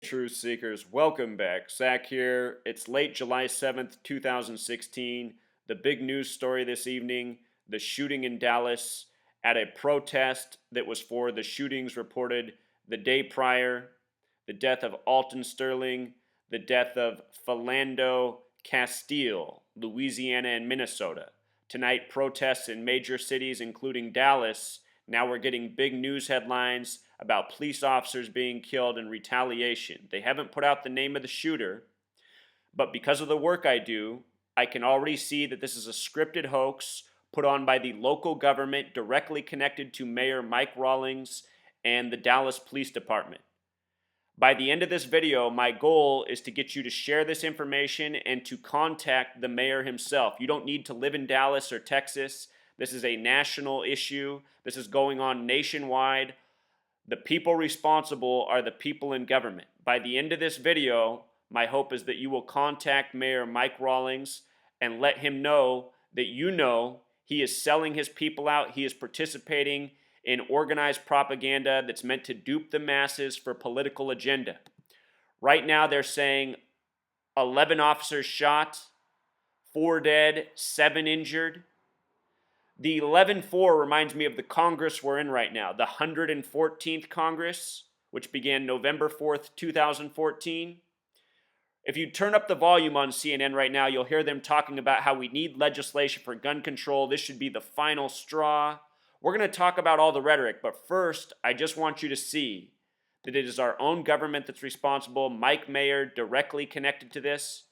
Truth Seekers, welcome back. Zach here. It's late July 7th, 2016. The big news story this evening, the shooting in Dallas at a protest that was for the shootings reported the day prior, the death of Alton Sterling, the death of Philando Castile, Louisiana and Minnesota. Tonight, protests in major cities, including Dallas. Now we're getting big news headlines about police officers being killed in retaliation. They haven't put out the name of the shooter, but because of the work I do, I can already see that this is a scripted hoax put on by the local government directly connected to Mayor Mike Rawlings and the Dallas Police Department. By the end of this video, my goal is to get you to share this information and to contact the mayor himself. You don't need to live in Dallas or Texas. This is a national issue. This is going on nationwide. The people responsible are the people in government. By the end of this video, my hope is that you will contact Mayor Mike Rawlings and let him know that you know he is selling his people out. He is participating in organized propaganda that's meant to dupe the masses for political agenda. Right now, they're saying 11 officers shot, 4 dead, 7 injured. The 11-4 reminds me of the Congress we're in right now, the 114th Congress, which began November 4th, 2014. If you turn up the volume on CNN right now, you'll hear them talking about how we need legislation for gun control. This should be the final straw. We're going to talk about all the rhetoric, but first, I just want you to see that it is our own government that's responsible. Mike Mayor directly connected to this.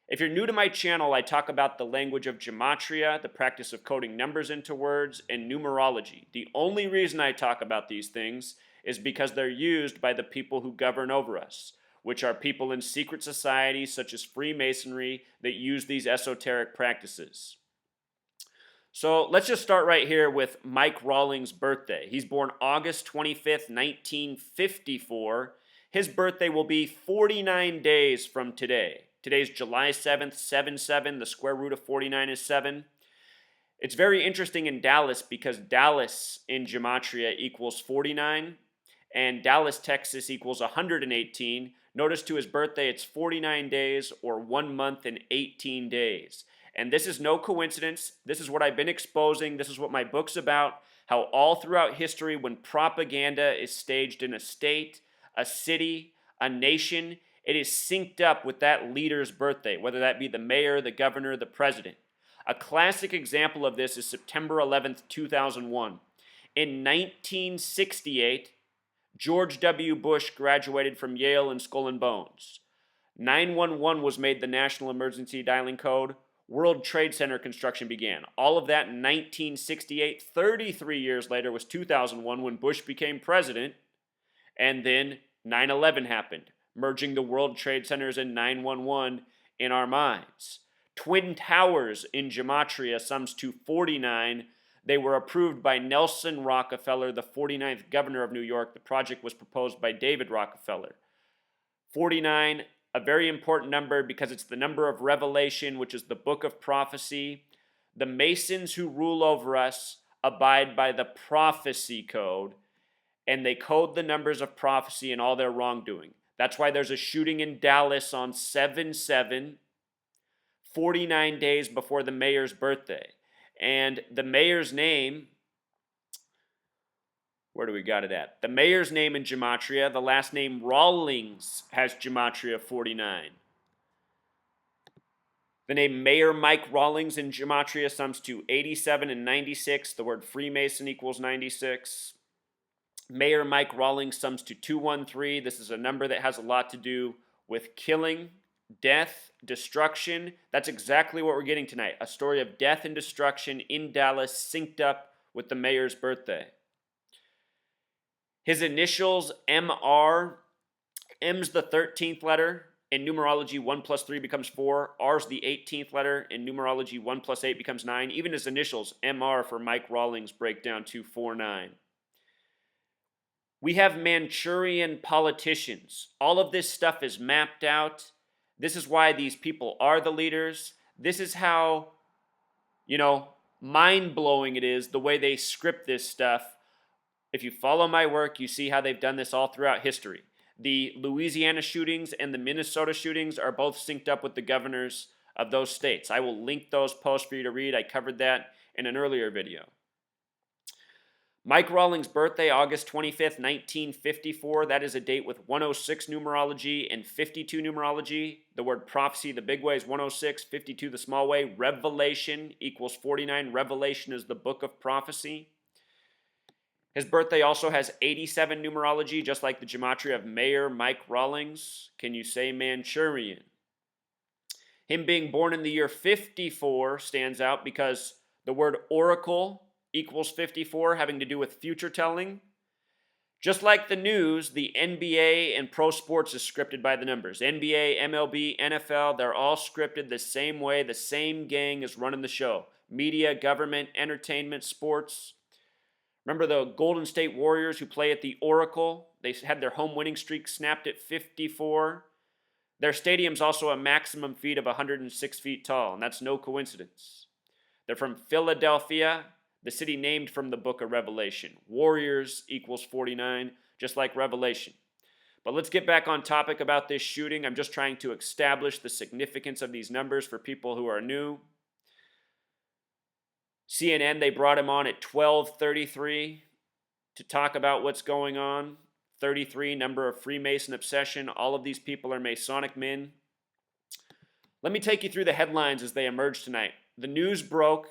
If you're new to my channel, I talk about the language of gematria, the practice of coding numbers into words, and numerology. The only reason I talk about these things is because they're used by the people who govern over us, which are people in secret societies such as Freemasonry that use these esoteric practices. So let's just start right here with Mike Rawlings' birthday. He's born August 25th, 1954. His birthday will be 49 days from today. Today's July 7th, 7-7. The square root of 49 is 7. It's very interesting in Dallas because Dallas in gematria equals 49, and Dallas, Texas equals 118. Notice to his birthday, it's 49 days or 1 month and 18 days. And this is no coincidence. This is what I've been exposing. This is what my book's about. How all throughout history, when propaganda is staged in a state, a city, a nation, it is synced up with that leader's birthday, whether that be the mayor, the governor, the president. A classic example of this is September 11th, 2001. In 1968, George W. Bush graduated from Yale and Skull and Bones. 911 was made the national emergency dialing code. World Trade Center construction began. All of that in 1968. 33 years later was 2001 when Bush became president. And then 9/11 happened, merging the World Trade Centers and 911 in our minds. Twin Towers in gematria sums to 49. They were approved by Nelson Rockefeller, the 49th governor of New York. The project was proposed by David Rockefeller. 49, a very important number because it's the number of Revelation, which is the book of prophecy. The Masons who rule over us abide by the prophecy code, and they code the numbers of prophecy in all their wrongdoing. That's why there's a shooting in Dallas on 7/7, 49 days before the mayor's birthday. And the mayor's name, where do we got it at? The mayor's name in gematria, the last name Rawlings has gematria 49. The name Mayor Mike Rawlings in gematria sums to 87 and 96. The word Freemason equals 96. Mayor Mike Rawlings sums to 213. This is a number that has a lot to do with killing, death, destruction. That's exactly what we're getting tonight. A story of death and destruction in Dallas synced up with the mayor's birthday. His initials, MR. M's the 13th letter. In numerology, 1 plus 3 becomes 4. R's the 18th letter. In numerology, 1 plus 8 becomes 9. Even his initials, MR for Mike Rawlings, break down to 49. We have Manchurian politicians. All of this stuff is mapped out. This is why these people are the leaders. This is how, mind-blowing it is, the way they script this stuff. If you follow my work, you see how they've done this all throughout history. The Louisiana shootings and the Minnesota shootings are both synced up with the governors of those states. I will link those posts for you to read. I covered that in an earlier video. Mike Rawlings' birthday, August 25th, 1954. That is a date with 106 numerology and 52 numerology. The word prophecy, the big way, is 106, 52 the small way. Revelation equals 49. Revelation is the book of prophecy. His birthday also has 87 numerology, just like the gematria of Mayor Mike Rawlings. Can you say Manchurian? Him being born in the year 54 stands out because the word oracle equals 54, having to do with future telling. Just like the news, the NBA and pro sports is scripted by the numbers. NBA, MLB, NFL, they're all scripted the same way. The same gang is running the show. Media, government, entertainment, sports. Remember the Golden State Warriors who play at the Oracle? They had their home winning streak snapped at 54. Their stadium's also a maximum feet of 106 feet tall, and that's no coincidence. They're from Philadelphia, the city named from the book of Revelation. Warriors equals 49, just like Revelation. But let's get back on topic about this shooting. I'm just trying to establish the significance of these numbers for people who are new. CNN, they brought him on at 12:33 to talk about what's going on. 33, number of Freemason obsession. All of these people are Masonic men. Let me take you through the headlines as they emerge tonight. The news broke.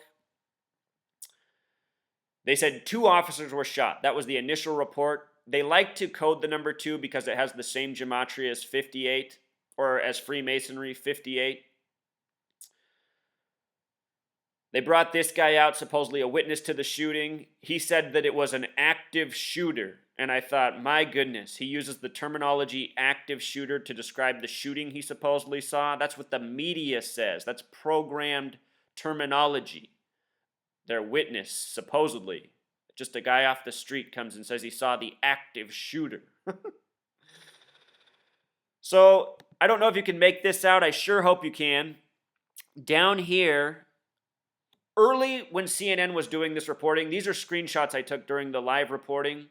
They said 2 officers were shot. That was the initial report. They like to code the number 2 because it has the same gematria as 58, or as Freemasonry, 58. They brought this guy out, supposedly a witness to the shooting. He said that it was an active shooter. And I thought, my goodness, he uses the terminology active shooter to describe the shooting he supposedly saw. That's what the media says. That's programmed terminology. Their witness, supposedly, just a guy off the street comes and says he saw the active shooter. So, I don't know if you can make this out. I sure hope you can. Down here, early when CNN was doing this reporting, these are screenshots I took during the live reporting.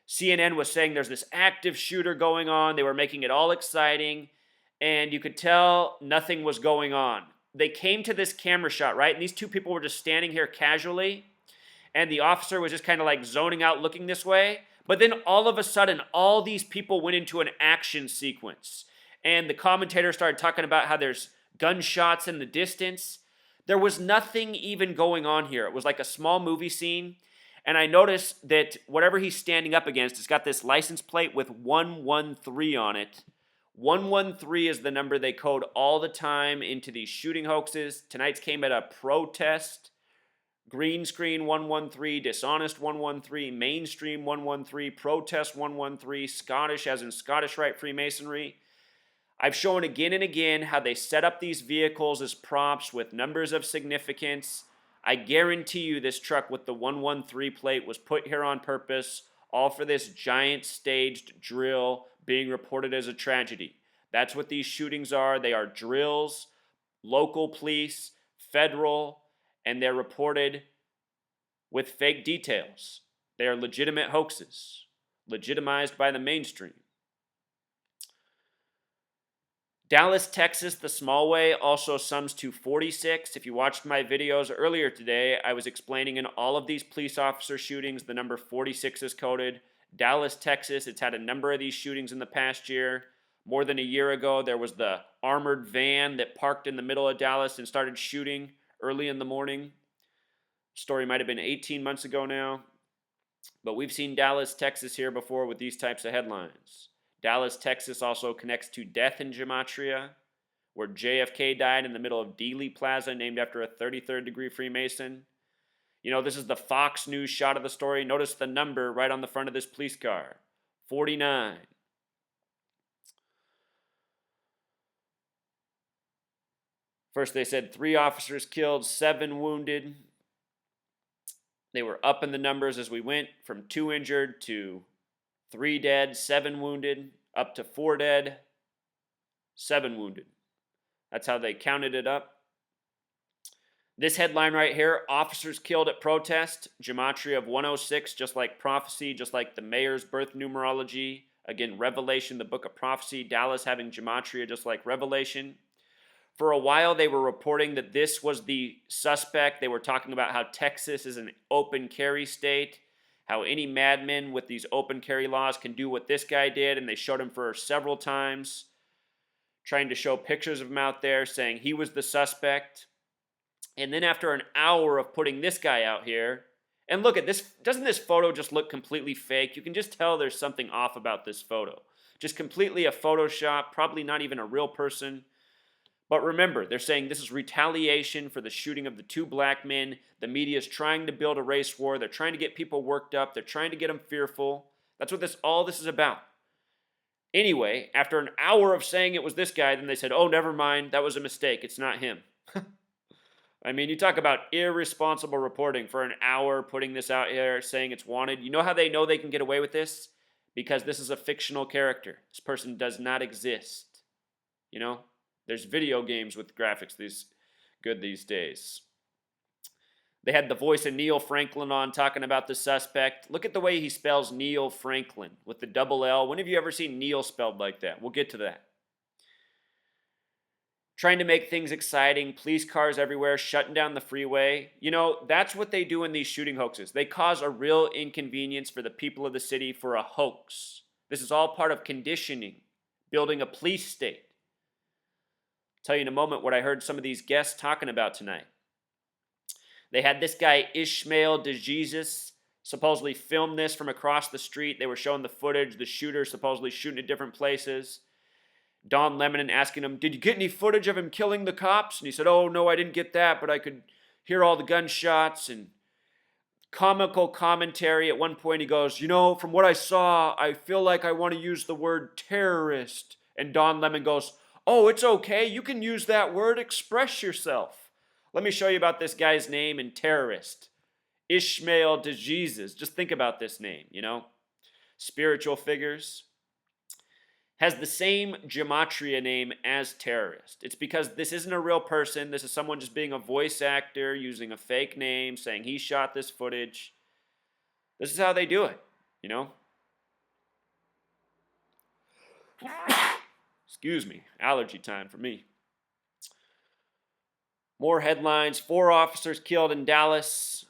CNN was saying there's this active shooter going on. They were making it all exciting, and you could tell nothing was going on. They came to this camera shot, right? And these 2 people were just standing here casually, and the officer was just kind of like zoning out looking this way. But then all of a sudden, all these people went into an action sequence. And the commentator started talking about how there's gunshots in the distance. There was nothing even going on here. It was like a small movie scene. And I noticed that whatever he's standing up against, it's got this license plate with 113 on it. 113 is the number they code all the time into these shooting hoaxes. Tonight's came at a protest. Green screen 113, dishonest 113, mainstream 113, protest 113, Scottish as in Scottish Rite Freemasonry. I've shown again and again how they set up these vehicles as props with numbers of significance. I guarantee you this truck with the 113 plate was put here on purpose, all for this giant staged drill being reported as a tragedy. That's what these shootings are. They are drills, local police, federal, and they're reported with fake details. They are legitimate hoaxes, legitimized by the mainstream. Dallas, Texas, the small way also sums to 46. If you watched my videos earlier today, I was explaining in all of these police officer shootings, the number 46 is coded. Dallas, Texas, it's had a number of these shootings in the past year. More than a year ago, there was the armored van that parked in the middle of Dallas and started shooting early in the morning. Story might have been 18 months ago now. But we've seen Dallas, Texas here before with these types of headlines. Dallas, Texas also connects to death in gematria, where JFK died in the middle of Dealey Plaza, named after a 33rd degree Freemason. You know, this is the Fox News shot of the story. Notice the number right on the front of this police car, 49. First they said 3 officers killed, 7 wounded. They were up in the numbers as we went from 2 injured to 3 dead, 7 wounded, up to 4 dead, 7 wounded. That's how they counted it up. This headline right here, officers killed at protest, gematria of 106, just like prophecy, just like the mayor's birth numerology Again, Revelation, the book of prophecy, Dallas having gematria just like Revelation. For a while, they were reporting that this was the suspect. They were talking about how Texas is an open carry state, how any madman with these open carry laws can do what this guy did, and they showed him for several times, trying to show pictures of him out there, saying he was the suspect. And then after an hour of putting this guy out here, and look at this, doesn't this photo just look completely fake? You can just tell there's something off about this photo. Just completely a Photoshop, probably not even a real person. But remember, they're saying this is retaliation for the shooting of the two black men. The media is trying to build a race war. They're trying to get people worked up. They're trying to get them fearful. That's what all this is about. Anyway, after an hour of saying it was this guy, then they said, oh, never mind, that was a mistake. It's not him. I mean, you talk about irresponsible reporting for an hour, putting this out here, saying it's wanted. You know how they know they can get away with this? Because this is a fictional character. This person does not exist. You know? There's video games with graphics these days. They had the voice of Neil Franklin on talking about the suspect. Look at the way he spells Neil Franklin with the double L. When have you ever seen Neil spelled like that? We'll get to that. Trying to make things exciting, police cars everywhere, shutting down the freeway. You know, that's what they do in these shooting hoaxes. They cause a real inconvenience for the people of the city for a hoax. This is all part of conditioning, building a police state. I'll tell you in a moment what I heard some of these guests talking about tonight. They had this guy, Ishmael DeJesus, supposedly filmed this from across the street. They were showing the footage, the shooter supposedly shooting at different places. Don Lemon asking him, did you get any footage of him killing the cops? And he said, oh, no, I didn't get that, but I could hear all the gunshots. And comical commentary. At one point he goes, you know, from what I saw, I feel like I want to use the word terrorist. And Don Lemon goes, oh, it's okay. You can use that word. Express yourself. Let me show you about this guy's name and terrorist. Ishmael DeJesus. Just think about this name, you know. Spiritual figures. Has the same gematria name as terrorist. It's because this isn't a real person. This is someone just being a voice actor, using a fake name, saying he shot this footage. This is how they do it, you know? Excuse me, allergy time for me. More headlines. 4 officers killed in Dallas.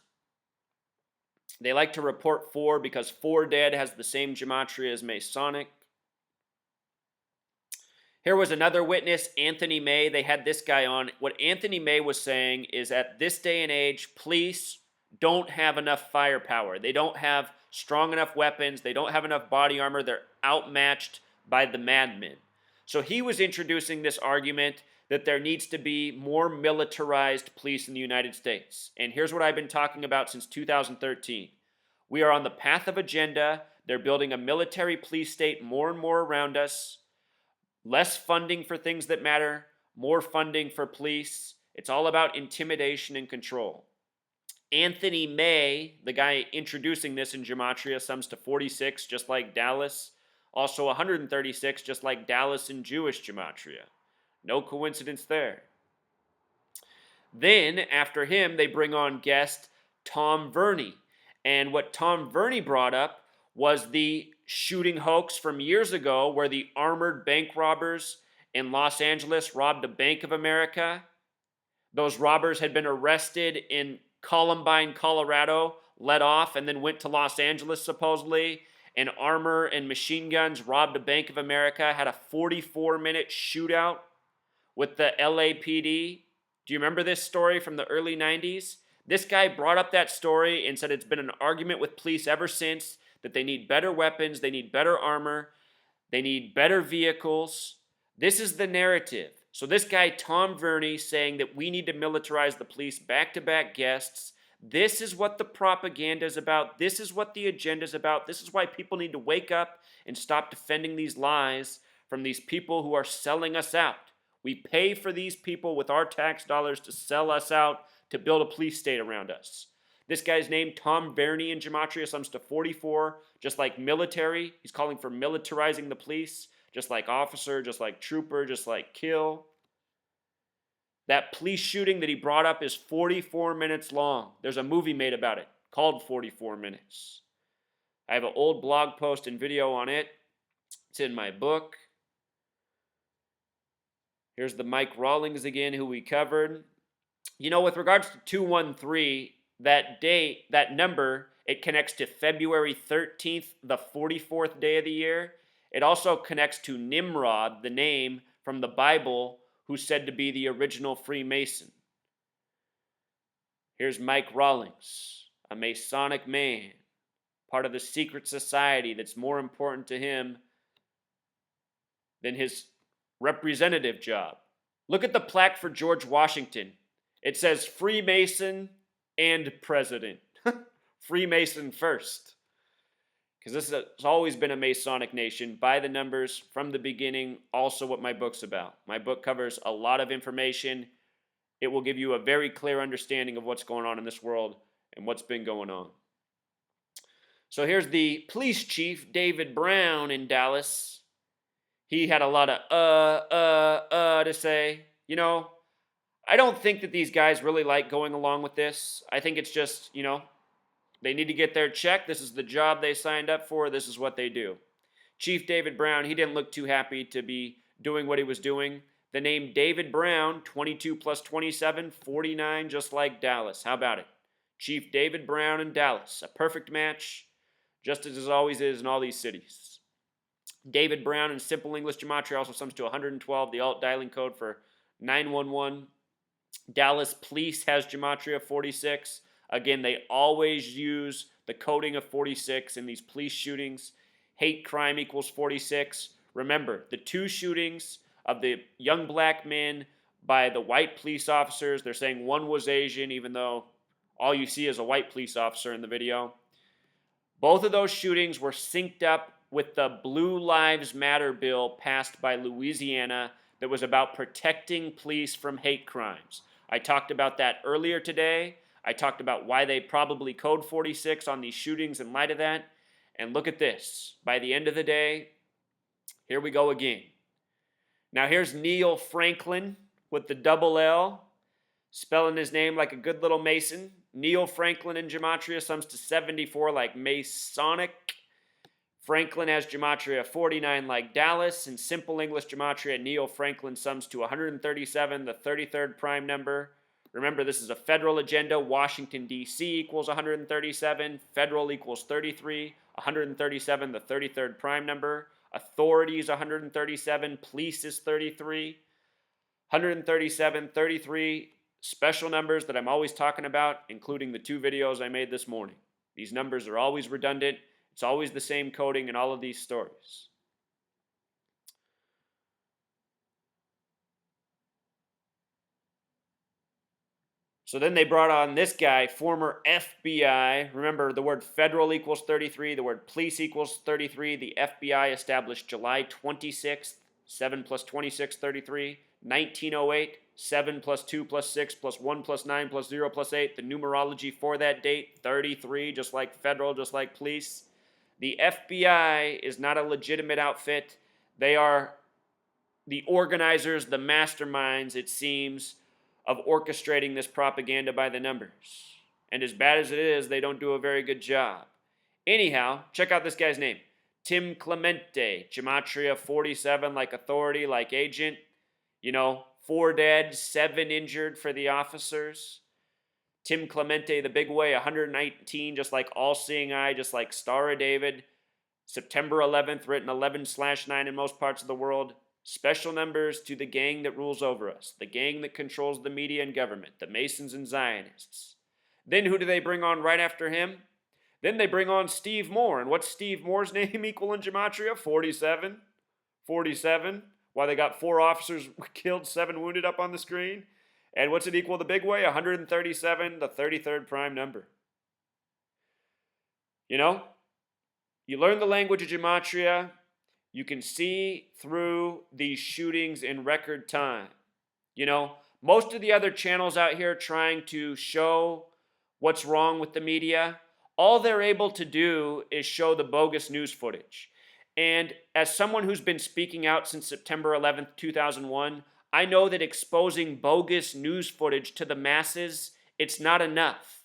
They like to report 4 because 4 dead has the same gematria as Masonic. Here was another witness, Anthony May. They had this guy on. What Anthony May was saying is at this day and age, police don't have enough firepower. They don't have strong enough weapons. They don't have enough body armor. They're outmatched by the madmen. So he was introducing this argument that there needs to be more militarized police in the United States. And here's what I've been talking about since 2013. We are on the path of agenda. They're building a military police state more and more around us. Less funding for things that matter, more funding for police. It's all about intimidation and control. Anthony May, the guy introducing this in gematria, sums to 46, just like Dallas. Also 136, just like Dallas in Jewish gematria. No coincidence there. Then, after him, they bring on guest Tom Verney. And what Tom Verney brought up was the shooting hoax from years ago where the armored bank robbers in Los Angeles robbed a Bank of America. Those robbers had been arrested in Columbine, Colorado, let off, and then went to Los Angeles supposedly, and armor and machine guns robbed a Bank of America, had a 44-minute shootout with the LAPD. Do you remember this story from the early 90s? This guy brought up that story and said it's been an argument with police ever since, that they need better weapons, they need better armor, they need better vehicles. This is the narrative. So this guy, Tom Verney, saying that we need to militarize the police, back-to-back guests. This is what the propaganda is about. This is what the agenda is about. This is why people need to wake up and stop defending these lies from these people who are selling us out. We pay for these people with our tax dollars to sell us out, to build a police state around us. This guy's name, Tom Verney in gematria, sums to 44, just like military. He's calling for militarizing the police, just like officer, just like trooper, just like kill. That police shooting that he brought up is 44 minutes long. There's a movie made about it called 44 Minutes. I have an old blog post and video on it. It's in my book. Here's the Mike Rawlings again, who we covered. You know, with regards to 213, that date, that number, it connects to February 13th, the 44th day of the year. It also connects to Nimrod, the name from the Bible, who's said to be the original Freemason. Here's Mike Rawlings, a Masonic man, part of the secret society that's more important to him than his representative job. Look at the plaque for George Washington. It says Freemason and President. Freemason first. Because this has always been a Masonic nation, by the numbers, from the beginning, also what my book's about. My book covers a lot of information. It will give you a very clear understanding of what's going on in this world and what's been going on. So here's the police chief, David Brown, in Dallas. He had a lot of to say. You know, I don't think that these guys really like going along with this. I think it's just, you know, they need to get their check. This is the job they signed up for. This is what they do. Chief David Brown, he didn't look too happy to be doing what he was doing. The name David Brown, 22 plus 27, 49, just like Dallas. How about it? Chief David Brown in Dallas. A perfect match, just as it always is in all these cities. David Brown in simple English gematria also sums to 112, the alt dialing code for 911. Dallas Police has gematria 46. Again, they always use the coding of 46 in these police shootings. Hate crime equals 46. Remember, the two shootings of the young black men by the white police officers, they're saying one was Asian, even though all you see is a white police officer in the video. Both of those shootings were synced up with the Blue Lives Matter bill passed by Louisiana that was about protecting police from hate crimes. I talked about that earlier today. I talked about why they probably code 46 on these shootings in light of that. And look at this. By the end of the day, here we go again. Now here's Neil Franklin with the double L, spelling his name like a good little Mason. Neil Franklin in gematria sums to 74 like Masonic. Franklin has gematria 49 like Dallas. In simple English gematria, Neil Franklin sums to 137, the 33rd prime number. Remember, this is a federal agenda. Washington, D.C. equals 137. Federal equals 33. 137, the 33rd prime number. Authority is 137. Police is 33. 137, 33 special numbers that I'm always talking about, including the two videos I made this morning. These numbers are always redundant. It's always the same coding in all of these stories. So then they brought on this guy, former FBI. Remember, the word federal equals 33. The word police equals 33. The FBI established July 26th, 7 plus 26, 33. 1908, 7 plus 2 plus 6 plus 1 plus 9 plus 0 plus 8. The numerology for that date, 33, just like federal, just like police. The FBI is not a legitimate outfit. They are the organizers, the masterminds, it seems, of orchestrating this propaganda by the numbers. And as bad as it is, they don't do a very good job. Anyhow, check out this guy's name. Tim Clemente, gematria 47, like authority, like agent. You know, 4 dead, 7 injured for the officers. Tim Clemente, the big way, 119, just like all-seeing eye, just like Star of David. September 11th, written 11/9 in most parts of the world. Special numbers to the gang that rules over us, the gang that controls the media and government, the Masons and Zionists. Then who do they bring on right after him? Then they bring on Steve Moore. And what's Steve Moore's name equal in gematria? 47. 47. Why they got 4 officers killed, 7 wounded up on the screen. And what's it equal the big way? 137, the 33rd prime number. You know, you learn the language of gematria. You can see through these shootings in record time. You know, most of the other channels out here trying to show what's wrong with the media, all they're able to do is show the bogus news footage. And as someone who's been speaking out since September 11th, 2001, I know that exposing bogus news footage to the masses, it's not enough.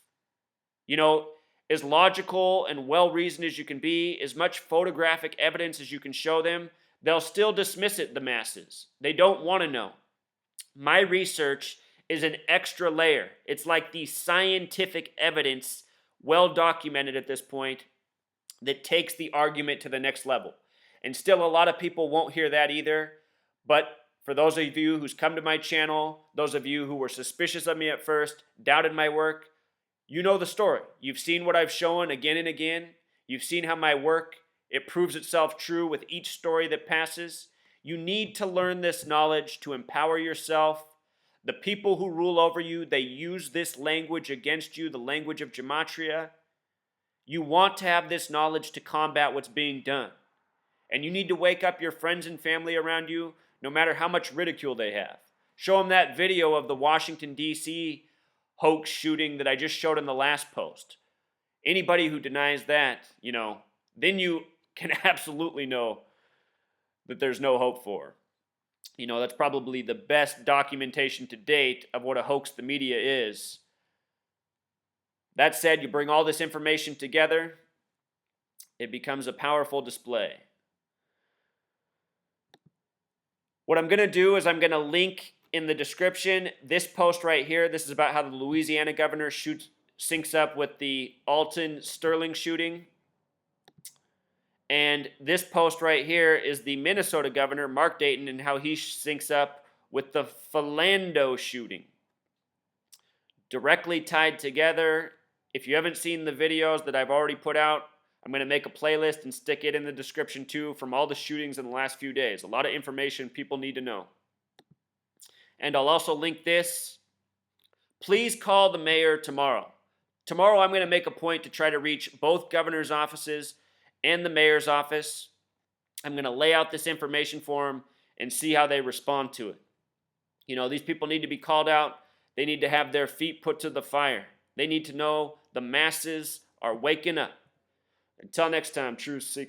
You know, as logical and well-reasoned as you can be, as much photographic evidence as you can show them, They'll still dismiss it, the masses. They don't want to know. My research is an extra layer. It's like the scientific evidence, well documented at this point, that takes the argument to the next level. And still, a lot of people won't hear that either. But for those of you who's come to my channel, those of you who were suspicious of me at first, doubted my work, you know the story. You've seen what I've shown again and again. You've seen how my work, it proves itself true with each story that passes. You need to learn this knowledge to empower yourself. The people who rule over you, they use this language against you, the language of gematria. You want to have this knowledge to combat what's being done. And you need to wake up your friends and family around you, no matter how much ridicule they have. Show them that video of the Washington, D.C. hoax shooting that I just showed in the last post. Anybody who denies that, then you can absolutely know that there's no hope for. That's probably the best documentation to date of what a hoax the media is. That said, you bring all this information together, it becomes a powerful display. What I'm going to do is I'm going to link in the description this post right here. This is about how the Louisiana governor syncs up with the Alton Sterling shooting. And this post right here is the Minnesota governor, Mark Dayton, and how he syncs up with the Philando shooting. Directly tied together. If you haven't seen the videos that I've already put out, I'm going to make a playlist and stick it in the description too from all the shootings in the last few days. A lot of information people need to know. And I'll also link this. Please call the mayor tomorrow. Tomorrow I'm going to make a point to try to reach both governor's offices and the mayor's office. I'm going to lay out this information for them and see how they respond to it. These people need to be called out. They need to have their feet put to the fire. They need to know the masses are waking up. Until next time, true seekers.